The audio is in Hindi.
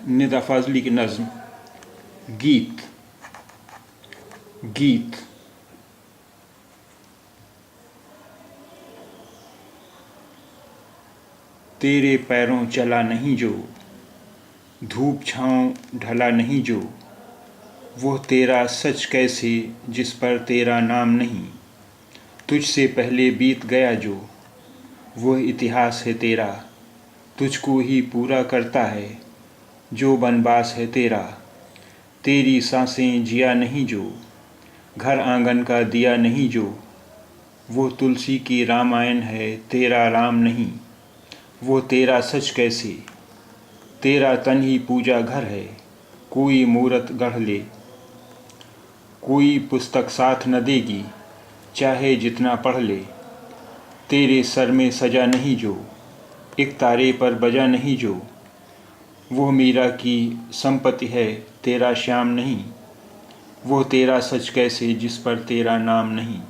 निदा फाजली की नज़्म गीत। गीत तेरे पैरों चला नहीं जो, धूप छाँव ढला नहीं जो, वो तेरा सच कैसे जिस पर तेरा नाम नहीं। तुझसे पहले बीत गया जो, वो इतिहास है तेरा, तुझको ही पूरा करता है जो बनवास है तेरा। तेरी सांसें जिया नहीं जो, घर आंगन का दिया नहीं जो, वो तुलसी की रामायण है तेरा राम नहीं। वो तेरा सच कैसे, तेरा तन ही पूजा घर है, कोई मूरत गढ़ ले, कोई पुस्तक साथ न देगी चाहे जितना पढ़ ले। तेरे सर में सजा नहीं जो, एक तारे पर बजा नहीं जो, वो मीरा की संपत्ति है तेरा श्याम नहीं। वो तेरा सच कैसे जिस पर तेरा नाम नहीं।